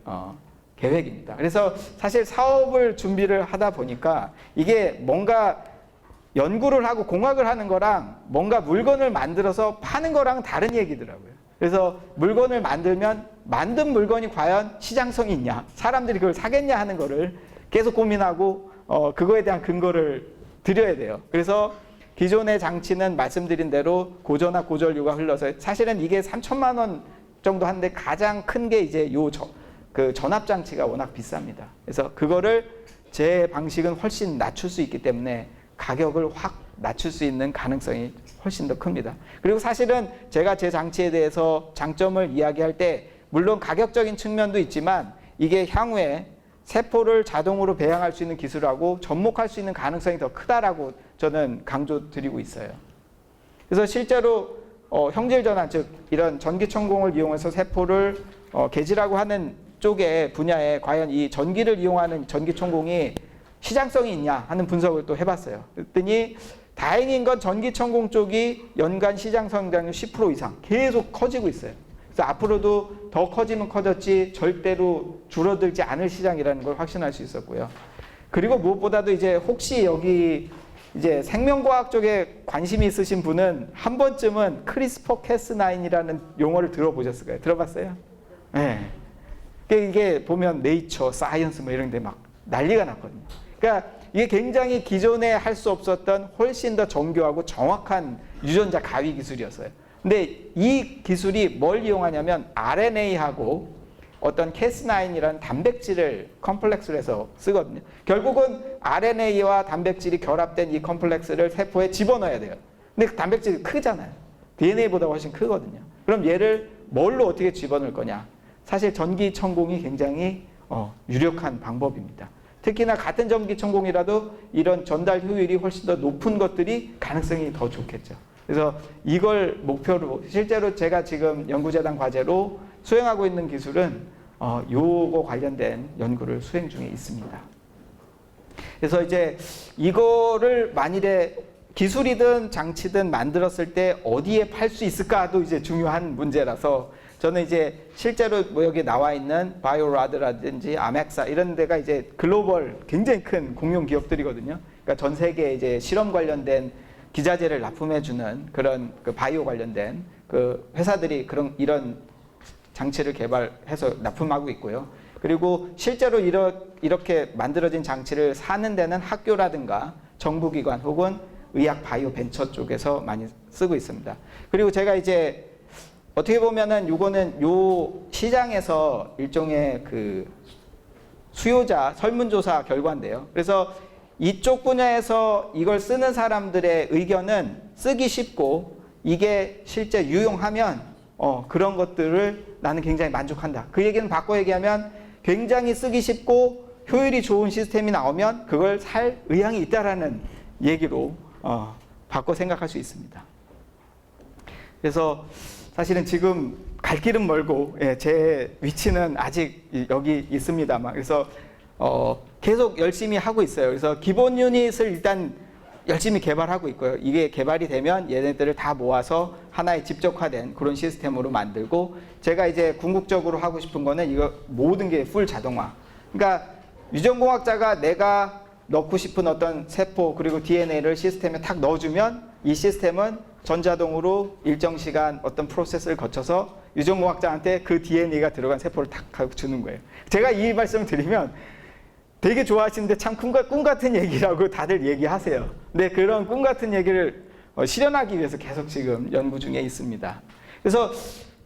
계획입니다. 그래서 사실 사업을 준비를 하다 보니까 이게 뭔가 연구를 하고 공학을 하는 거랑 뭔가 물건을 만들어서 파는 거랑 다른 얘기더라고요. 그래서 물건을 만들면 만든 물건이 과연 시장성이 있냐, 사람들이 그걸 사겠냐 하는 거를 계속 고민하고 그거에 대한 근거를 드려야 돼요. 그래서 기존의 장치는 말씀드린 대로 고전화 고전류가 흘러서 사실은 이게 3천만 원 정도 하는데 가장 큰 게 이제 그 전압 장치가 워낙 비쌉니다. 그래서 그거를 제 방식은 훨씬 낮출 수 있기 때문에 가격을 확 낮출 수 있는 가능성이 훨씬 더 큽니다. 그리고 사실은 제가 제 장치에 대해서 장점을 이야기할 때 물론 가격적인 측면도 있지만 이게 향후에 세포를 자동으로 배양할 수 있는 기술하고 접목할 수 있는 가능성이 더 크다라고 저는 강조드리고 있어요. 그래서 실제로 형질 전환, 즉 이런 전기천공을 이용해서 세포를 개질하고 하는 쪽의 분야에 과연 이 전기를 이용하는 전기천공이 시장성이 있냐 하는 분석을 또 해봤어요. 그랬더니 다행인 건 전기천공 쪽이 연간 시장 성장률 10% 이상 계속 커지고 있어요. 그래서 앞으로도 더 커지면 커졌지 절대로 줄어들지 않을 시장이라는 걸 확신할 수 있었고요. 그리고 무엇보다도 이제 혹시 여기 이제 생명과학 쪽에 관심이 있으신 분은 한 번쯤은 크리스퍼 캐스9이라는 용어를 들어보셨을 거예요. 들어봤어요? 네. 이게 보면 네이처, 사이언스 뭐 이런 데 막 난리가 났거든요. 그러니까 이게 굉장히 기존에 할 수 없었던 훨씬 더 정교하고 정확한 유전자 가위 기술이었어요. 근데 이 기술이 뭘 이용하냐면 RNA하고 어떤 캐스9이라는 단백질을 컴플렉스를 해서 쓰거든요. 결국은 RNA와 단백질이 결합된 이 컴플렉스를 세포에 집어넣어야 돼요. 근데 그 단백질이 크잖아요. DNA보다 훨씬 크거든요. 그럼 얘를 뭘로 어떻게 집어넣을 거냐? 사실 전기천공이 굉장히 유력한 방법입니다. 특히나 같은 전기천공이라도 이런 전달 효율이 훨씬 더 높은 것들이 가능성이 더 좋겠죠. 그래서 이걸 목표로 실제로 제가 지금 연구재단 과제로 수행하고 있는 기술은 요거 관련된 연구를 수행 중에 있습니다. 그래서 이제 이거를 만일에 기술이든 장치든 만들었을 때 어디에 팔 수 있을까도 이제 중요한 문제라서 저는 이제 실제로 뭐 여기 나와 있는 바이오라드라든지 아멕사 이런 데가 이제 글로벌 굉장히 큰 공용 기업들이거든요. 그러니까 전 세계에 이제 실험 관련된 기자재를 납품해주는 그런 그 바이오 관련된 그 회사들이 이런 장치를 개발해서 납품하고 있고요. 그리고 실제로 이렇게 만들어진 장치를 사는 데는 학교라든가 정부기관 혹은 의학 바이오 벤처 쪽에서 많이 쓰고 있습니다. 그리고 제가 이제 어떻게 보면은 요거는 요 시장에서 일종의 그 수요자 설문조사 결과인데요. 그래서 이쪽 분야에서 이걸 쓰는 사람들의 의견은 쓰기 쉽고 이게 실제 유용하면 그런 것들을 나는 굉장히 만족한다. 그 얘기는 바꿔 얘기하면 굉장히 쓰기 쉽고 효율이 좋은 시스템이 나오면 그걸 살 의향이 있다라는 얘기로 바꿔 생각할 수 있습니다. 그래서 사실은 지금 갈 길은 멀고 제 위치는 아직 여기 있습니다만 그래서 계속 열심히 하고 있어요. 그래서 기본 유닛을 일단 열심히 개발하고 있고요. 이게 개발이 되면 얘네들을 다 모아서 하나의 집적화된 그런 시스템으로 만들고 제가 이제 궁극적으로 하고 싶은 거는 이거 모든 게 풀 자동화. 그러니까 유전공학자가 내가 넣고 싶은 어떤 세포 그리고 DNA를 시스템에 탁 넣어주면 이 시스템은 전자동으로 일정 시간 어떤 프로세스를 거쳐서 유전공학자한테 그 DNA가 들어간 세포를 탁 주는 거예요. 제가 이 말씀을 드리면 되게 좋아하시는데 참 꿈 같은 얘기라고 다들 얘기하세요. 근데 그런 꿈 같은 얘기를 실현하기 위해서 계속 지금 연구 중에 있습니다. 그래서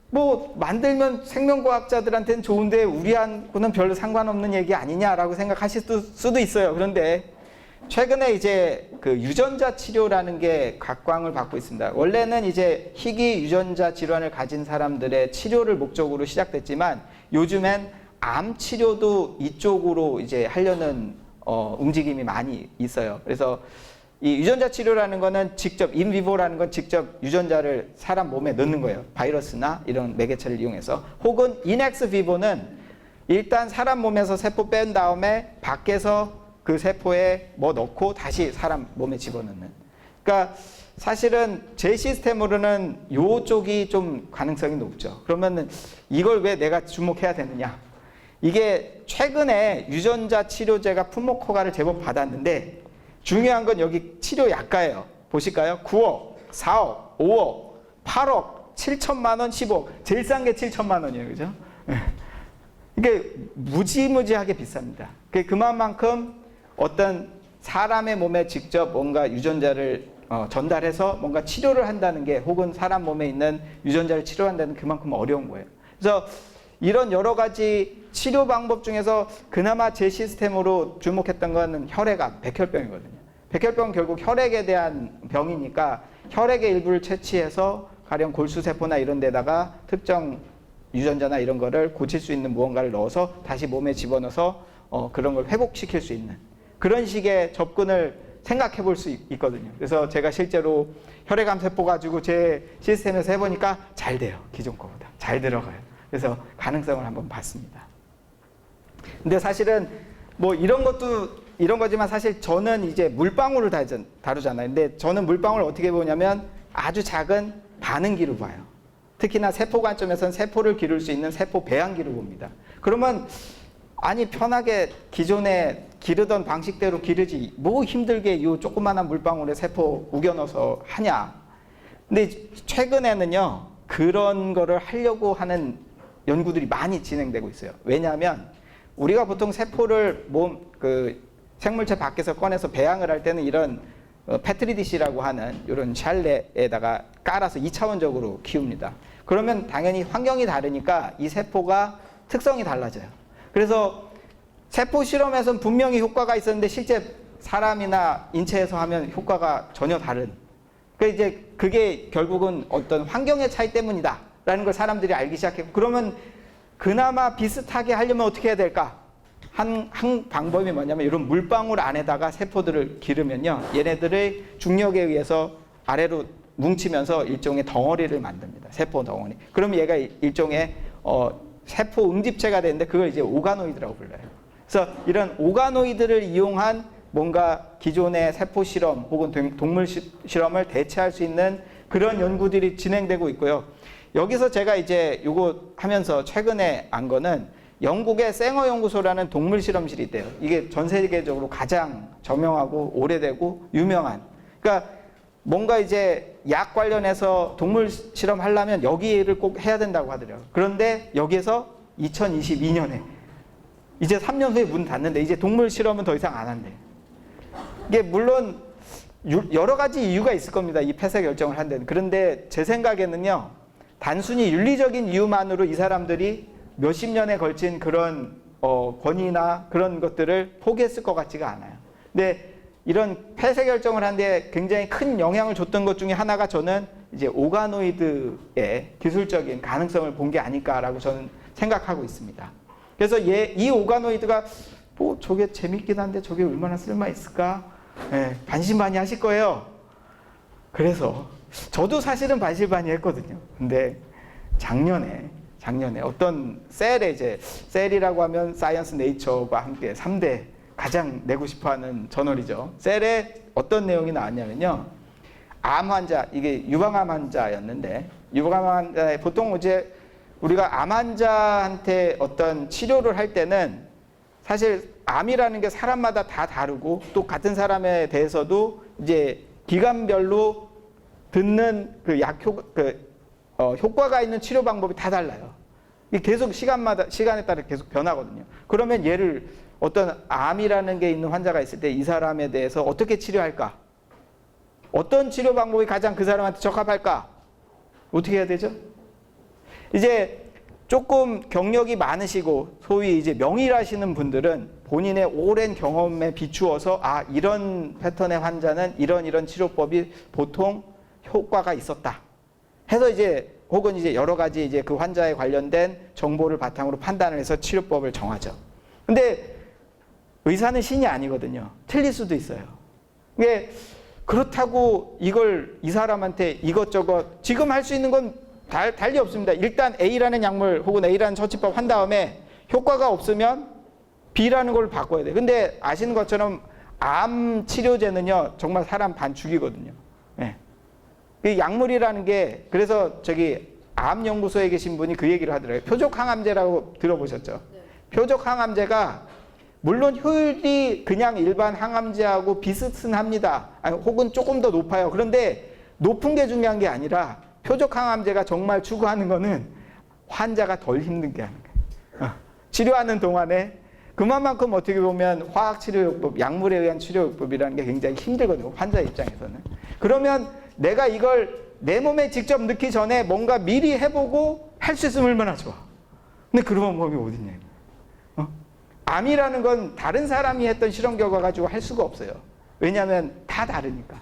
뭐 만들면 생명과학자들한테는 좋은데 우리하고는 별로 상관없는 얘기 아니냐라고 생각하실 수도 있어요. 그런데 최근에 이제 그 유전자 치료라는 게 각광을 받고 있습니다. 원래는 이제 희귀 유전자 질환을 가진 사람들의 치료를 목적으로 시작됐지만 요즘엔 암 치료도 이쪽으로 이제 하려는 움직임이 많이 있어요. 그래서 이 유전자 치료라는 거는 직접 인비보라는 건 직접 유전자를 사람 몸에 넣는 거예요. 바이러스나 이런 매개체를 이용해서. 혹은 인엑스 비보는 일단 사람 몸에서 세포 뺀 다음에 밖에서 그 세포에 뭐 넣고 다시 사람 몸에 집어넣는. 그러니까 사실은 제 시스템으로는 요쪽이 좀 가능성이 높죠. 그러면은 이걸 왜 내가 주목해야 되느냐? 이게 최근에 유전자 치료제가 품목 허가를 제법 받았는데 중요한 건 여기 치료 약가예요. 보실까요? 9억, 4억, 5억, 8억, 7천만 원, 10억. 제일 싼 게 7천만 원이에요. 그죠? 이게 무지무지하게 비쌉니다. 그만큼 어떤 사람의 몸에 직접 뭔가 유전자를 전달해서 뭔가 치료를 한다는 게, 혹은 사람 몸에 있는 유전자를 치료한다는 그만큼 어려운 거예요. 그래서 이런 여러 가지 치료 방법 중에서 그나마 제 시스템으로 주목했던 거는 혈액암, 백혈병이거든요. 백혈병은 결국 혈액에 대한 병이니까 혈액의 일부를 채취해서 가령 골수세포나 이런 데다가 특정 유전자나 이런 거를 고칠 수 있는 무언가를 넣어서 다시 몸에 집어넣어서 그런 걸 회복시킬 수 있는 그런 식의 접근을 생각해 볼 수 있거든요. 그래서 제가 실제로 혈액암 세포 가지고 제 시스템에서 해보니까 잘 돼요. 기존 거보다. 잘 들어가요. 그래서 가능성을 한번 봤습니다. 근데 사실은 뭐 이런 것도 이런 거지만 사실 저는 이제 물방울을 다루잖아요. 근데 저는 물방울을 어떻게 보냐면 아주 작은 반응기로 봐요. 특히나 세포 관점에서는 세포를 기를 수 있는 세포 배양기로 봅니다. 그러면 아니 편하게 기존에 기르던 방식대로 기르지 뭐 힘들게 이 조그마한 물방울에 세포 우겨 넣어서 하냐. 근데 최근에는요 그런 거를 하려고 하는 연구들이 많이 진행되고 있어요. 왜냐하면 우리가 보통 세포를 생물체 밖에서 꺼내서 배양을 할 때는 이런 페트리 디시라고 하는 이런 샬레에다가 깔아서 2차원적으로 키웁니다. 그러면 당연히 환경이 다르니까 이 세포가 특성이 달라져요. 그래서 세포 실험에서는 분명히 효과가 있었는데 실제 사람이나 인체에서 하면 효과가 전혀 다른. 그러니까 이제 그게 결국은 어떤 환경의 차이 때문이다라는 걸 사람들이 알기 시작했고, 그러면 그나마 비슷하게 하려면 어떻게 해야 될까? 한 방법이 뭐냐면 이런 물방울 안에다가 세포들을 기르면요, 얘네들의 중력에 의해서 아래로 뭉치면서 일종의 덩어리를 만듭니다. 세포 덩어리. 그럼 얘가 일종의 세포 응집체가 되는데 그걸 이제 오가노이드라고 불러요. 그래서 이런 오가노이드를 이용한 뭔가 기존의 세포 실험 혹은 동물 실험을 대체할 수 있는 그런 연구들이 진행되고 있고요. 여기서 제가 이제 이거 하면서 최근에 안 거는 영국의 생어 연구소라는 동물 실험실이 있대요. 이게 전 세계적으로 가장 저명하고 오래되고 유명한. 그러니까 뭔가 이제 약 관련해서 동물 실험 하려면 여기를 꼭 해야 된다고 하더라고요. 그런데 여기에서 2022년에 이제 3년 후에 문 닫는데 이제 동물 실험은 더 이상 안 한대. 이게 물론 여러 가지 이유가 있을 겁니다. 이 폐쇄 결정을 한 데는. 그런데 제 생각에는요, 단순히 윤리적인 이유만으로 이 사람들이 몇십 년에 걸친 그런 권위나 그런 것들을 포기했을 것 같지가 않아요. 근데 이런 폐쇄 결정을 한 데 굉장히 큰 영향을 줬던 것 중에 하나가 저는 이제 오가노이드의 기술적인 가능성을 본 게 아닐까라고 저는 생각하고 있습니다. 그래서 이 오가노이드가 뭐 저게 재밌긴 한데 저게 얼마나 쓸모 있을까? 반신반의하실 거예요. 그래서 저도 사실은 반신반의했거든요. 근데 작년에 어떤 셀이라고 하면 사이언스 네이처가 함께 3대 가장 내고 싶어하는 저널이죠. 셀에 어떤 내용이 나왔냐면요, 암 환자, 이게 유방암 환자였는데, 유방암 환자에 보통 이제 우리가 암 환자한테 어떤 치료를 할 때는 사실 암이라는 게 사람마다 다 다르고 또 같은 사람에 대해서도 이제 기간별로 듣는 효과가 있는 치료 방법이 다 달라요. 이게 계속 시간에 따라 계속 변하거든요. 그러면 얘를 어떤 암이라는 게 있는 환자가 있을 때 이 사람에 대해서 어떻게 치료할까? 어떤 치료 방법이 가장 그 사람한테 적합할까? 어떻게 해야 되죠? 이제 조금 경력이 많으시고 소위 이제 명의라시는 분들은 본인의 오랜 경험에 비추어서 이런 패턴의 환자는 이런 치료법이 보통 효과가 있었다 해서 이제 혹은 이제 여러 가지 이제 그 환자에 관련된 정보를 바탕으로 판단을 해서 치료법을 정하죠. 근데 의사는 신이 아니거든요. 틀릴 수도 있어요. 이게 그렇다고 이걸 이 사람한테 이것저것 지금 할 수 있는 건 달리 없습니다. 일단 A라는 약물 혹은 A라는 처치법 한 다음에 효과가 없으면 B라는 걸 바꿔야 돼요. 근데 아시는 것처럼 암 치료제는요, 정말 사람 반 죽이거든요. 예. 그 약물이라는 게 그래서 저기 암연구소에 계신 분이 그 얘기를 하더라고요. 표적항암제라고 들어보셨죠? 네. 표적항암제가 물론 효율이 그냥 일반 항암제하고 비슷합니다. 혹은 조금 더 높아요. 그런데 높은 게 중요한 게 아니라 표적항암제가 정말 추구하는 거는 환자가 덜 힘들게 하는 거예요. 치료하는 동안에 그만큼 어떻게 보면 화학치료요법, 약물에 의한 치료요법이라는 게 굉장히 힘들거든요. 환자 입장에서는. 그러면 내가 이걸 내 몸에 직접 넣기 전에 뭔가 미리 해보고 할 수 있으면 얼마나 좋아. 근데 그런 방법이 어딨냐. 암이라는 건 다른 사람이 했던 실험 결과 가지고 할 수가 없어요. 왜냐하면 다 다르니까.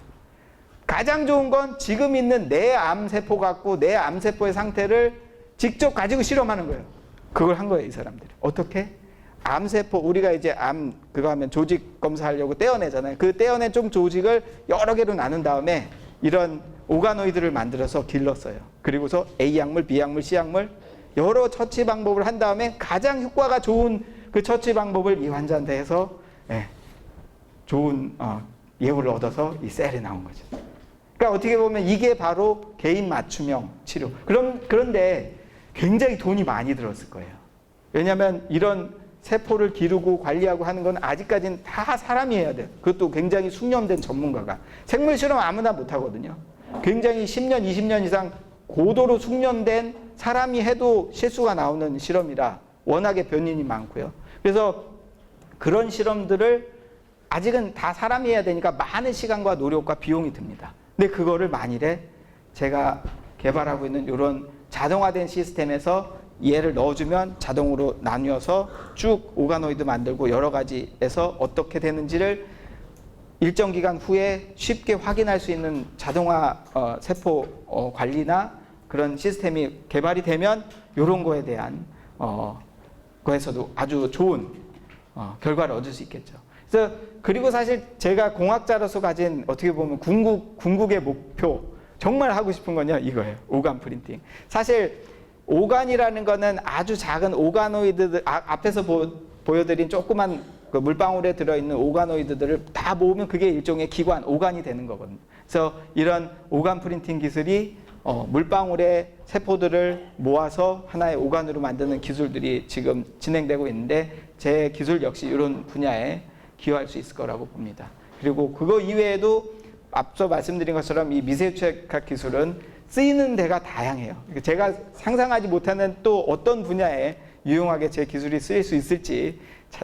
가장 좋은 건 지금 있는 내 암세포 갖고 내 암세포의 상태를 직접 가지고 실험하는 거예요. 그걸 한 거예요, 이 사람들이. 어떻게? 암세포, 우리가 이제 암 그거 하면 조직 검사하려고 떼어내잖아요. 그 떼어낸 좀 조직을 여러 개로 나눈 다음에 이런 오가노이드를 만들어서 길렀어요. 그리고서 A약물, B약물, C약물 여러 처치 방법을 한 다음에 가장 효과가 좋은 그 처치 방법을 이 환자한테 해서 좋은 예후를 얻어서 이 셀이 나온 거죠. 그러니까 어떻게 보면 이게 바로 개인 맞춤형 치료. 그런데 굉장히 돈이 많이 들었을 거예요. 왜냐하면 이런 세포를 기르고 관리하고 하는 건 아직까지는 다 사람이 해야 돼요. 그것도 굉장히 숙련된 전문가가. 생물 실험 아무나 못 하거든요. 굉장히 10년, 20년 이상 고도로 숙련된 사람이 해도 실수가 나오는 실험이라 워낙에 변인이 많고요. 그래서 그런 실험들을 아직은 다 사람이 해야 되니까 많은 시간과 노력과 비용이 듭니다. 근데 그거를 만일에 제가 개발하고 있는 이런 자동화된 시스템에서 얘를 넣어주면 자동으로 나뉘어서 쭉 오가노이드 만들고 여러 가지에서 어떻게 되는지를 일정 기간 후에 쉽게 확인할 수 있는 자동화 세포 관리나 그런 시스템이 개발이 되면 이런 거에 대한 거에서도 아주 좋은 결과를 얻을 수 있겠죠. 그래서 그리고 사실 제가 공학자로서 가진 어떻게 보면 궁극의 목표 정말 하고 싶은 건요 이거예요. 오간 프린팅. 사실 오간이라는 거는 아주 작은 오가노이드들 앞에서 보여드린 조그만 그 물방울에 들어있는 오가노이드들을 다 모으면 그게 일종의 기관, 오간이 되는 거거든요. 그래서 이런 오간 프린팅 기술이 물방울의 세포들을 모아서 하나의 오간으로 만드는 기술들이 지금 진행되고 있는데 제 기술 역시 이런 분야에 기여할 수 있을 거라고 봅니다. 그리고 그거 이외에도 앞서 말씀드린 것처럼 이 미세유체학 기술은 쓰이는 데가 다양해요. 제가 상상하지 못하는 또 어떤 분야에 유용하게 제 기술이 쓰일 수 있을지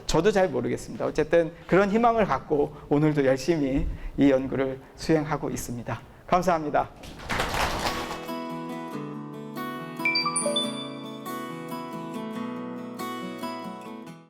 저도 잘 모르겠습니다. 어쨌든 그런 희망을 갖고 오늘도 열심히 이 연구를 수행하고 있습니다. 감사합니다.